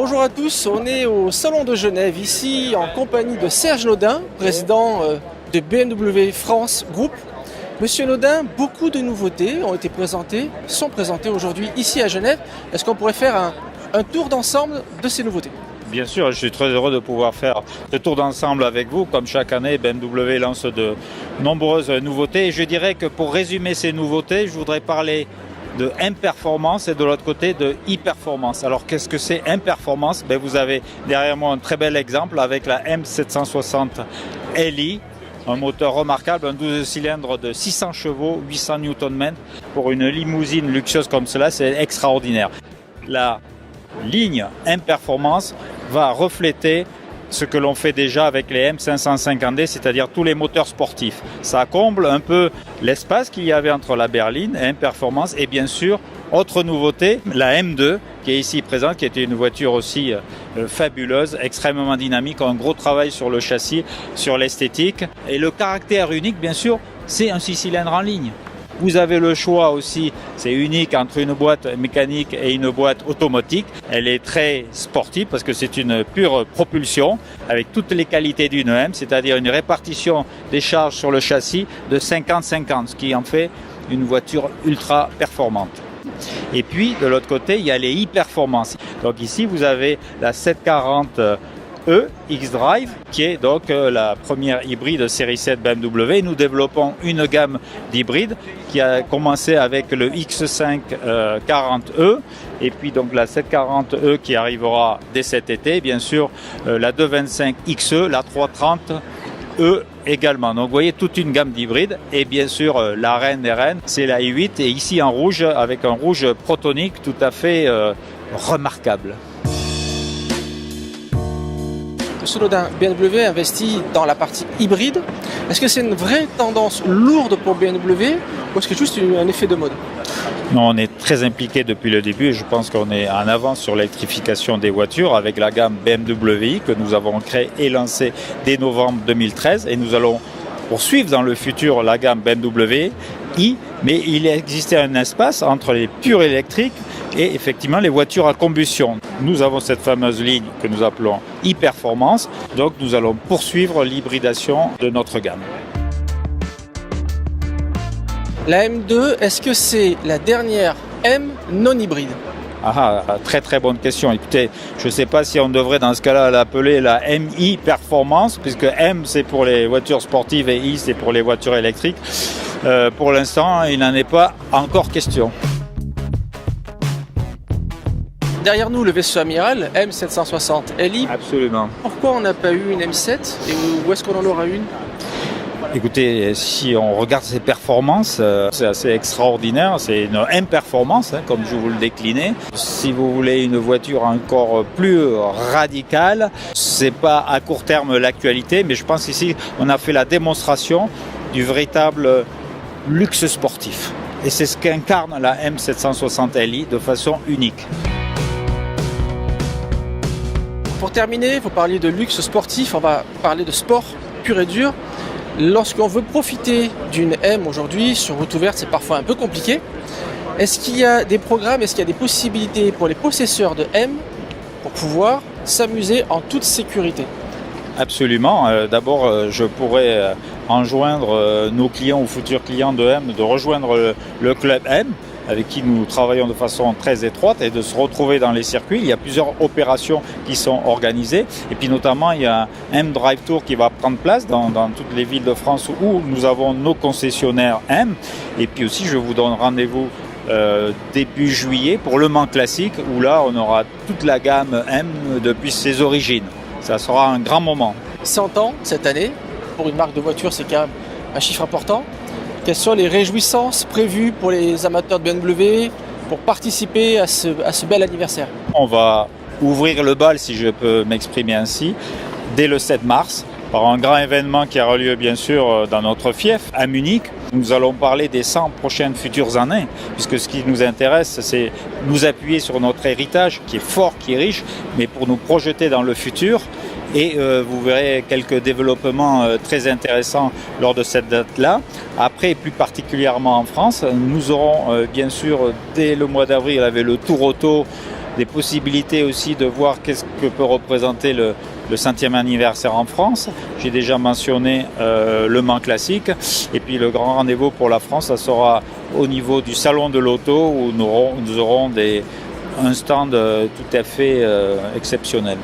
Bonjour à tous, on est au Salon de Genève, ici en compagnie de Serge Naudin, président de BMW France Group. Monsieur Naudin, beaucoup de nouveautés sont présentées aujourd'hui ici à Genève. Est-ce qu'on pourrait faire un tour d'ensemble de ces nouveautés ? Bien sûr, je suis très heureux de pouvoir faire ce tour d'ensemble avec vous. Comme chaque année, BMW lance de nombreuses nouveautés. Et je dirais que pour résumer ces nouveautés, je voudrais parler de M-Performance et de l'autre côté de e-Performance. Alors qu'est-ce que c'est M-Performance ? Vous avez derrière moi un très bel exemple avec la M760 Li, un moteur remarquable, un 12 cylindres de 600 chevaux, 800 Nm. Pour une limousine luxueuse comme cela, c'est extraordinaire. La ligne M-Performance va refléter ce que l'on fait déjà avec les M550D, c'est-à-dire tous les moteurs sportifs. Ça comble un peu l'espace qu'il y avait entre la berline, M-Performance, et bien sûr, autre nouveauté, la M2, qui est ici présente, qui était une voiture aussi fabuleuse, extrêmement dynamique, un gros travail sur le châssis, sur l'esthétique. Et le caractère unique, bien sûr, c'est un 6 cylindres en ligne. Vous avez le choix aussi, c'est unique entre une boîte mécanique et une boîte automatique. Elle est très sportive parce que c'est une pure propulsion avec toutes les qualités d'une M, c'est-à-dire une répartition des charges sur le châssis de 50-50, ce qui en fait une voiture ultra performante. Et puis de l'autre côté, il y a les e-performances. Donc ici, vous avez la 740 xDrive, qui est donc la première hybride série 7 BMW. Nous développons une gamme d'hybrides qui a commencé avec le X5 40e et puis donc la 740e qui arrivera dès cet été. Bien sûr, la 225 XE, la 330e également. Donc vous voyez toute une gamme d'hybrides et bien sûr la reine des reines, c'est la i8 et ici en rouge avec un rouge protonique tout à fait remarquable. Monsieur Naudin, BMW investit dans la partie hybride. Est-ce que c'est une vraie tendance lourde pour BMW ou est-ce que c'est juste un effet de mode ? Non, on est très impliqué depuis le début et je pense qu'on est en avance sur l'électrification des voitures avec la gamme BMW i que nous avons créée et lancée dès novembre 2013 et nous allons poursuivre dans le futur la gamme BMW i, mais il existait un espace entre les purs électriques et effectivement les voitures à combustion. Nous avons cette fameuse ligne que nous appelons e-Performance, donc nous allons poursuivre l'hybridation de notre gamme. La M2, est-ce que c'est la dernière M non hybride ? Très très bonne question. Écoutez, je ne sais pas si on devrait dans ce cas-là l'appeler la MI Performance, puisque M c'est pour les voitures sportives et I c'est pour les voitures électriques. Pour l'instant, il n'en est pas encore question. Derrière nous, le vaisseau amiral M760 Li. Absolument. Pourquoi on n'a pas eu une M7 et où est-ce qu'on en aura une ? Écoutez, si on regarde ses performances, c'est assez extraordinaire. C'est une M-Performance, comme je vous le déclinais. Si vous voulez une voiture encore plus radicale, c'est pas à court terme l'actualité, mais je pense ici on a fait la démonstration du véritable luxe sportif. Et c'est ce qu'incarne la M760 Li de façon unique. Pour terminer, vous parliez de luxe sportif, on va parler de sport pur et dur. Lorsqu'on veut profiter d'une M aujourd'hui, sur route ouverte, c'est parfois un peu compliqué. Est-ce qu'il y a des programmes, est-ce qu'il y a des possibilités pour les possesseurs de M pour pouvoir s'amuser en toute sécurité ? Absolument. D'abord, je pourrais enjoindre nos clients ou futurs clients de M de rejoindre le club M, avec qui nous travaillons de façon très étroite et de se retrouver dans les circuits. Il y a plusieurs opérations qui sont organisées et puis notamment il y a un M-Drive Tour qui va prendre place dans toutes les villes de France où nous avons nos concessionnaires M et puis aussi je vous donne rendez-vous début juillet pour Le Mans Classique où là on aura toute la gamme M depuis ses origines. Ça sera un grand moment. 100 ans cette année, pour une marque de voiture c'est quand même un chiffre important. Quelles sont les réjouissances prévues pour les amateurs de BMW pour participer à ce bel anniversaire ? On va ouvrir le bal, si je peux m'exprimer ainsi, dès le 7 mars, par un grand événement qui aura lieu bien sûr dans notre fief, à Munich. Nous allons parler des 100 prochaines futures années, puisque ce qui nous intéresse, c'est nous appuyer sur notre héritage, qui est fort, qui est riche, mais pour nous projeter dans le futur. Et vous verrez quelques développements très intéressants lors de cette date-là. Après, plus particulièrement en France, nous aurons bien sûr, dès le mois d'avril, avec le Tour Auto, des possibilités aussi de voir qu'est-ce que peut représenter le 100e anniversaire en France. J'ai déjà mentionné le Mans Classique. Et puis le grand rendez-vous pour la France, ça sera au niveau du Salon de l'Auto où nous aurons un stand tout à fait exceptionnel.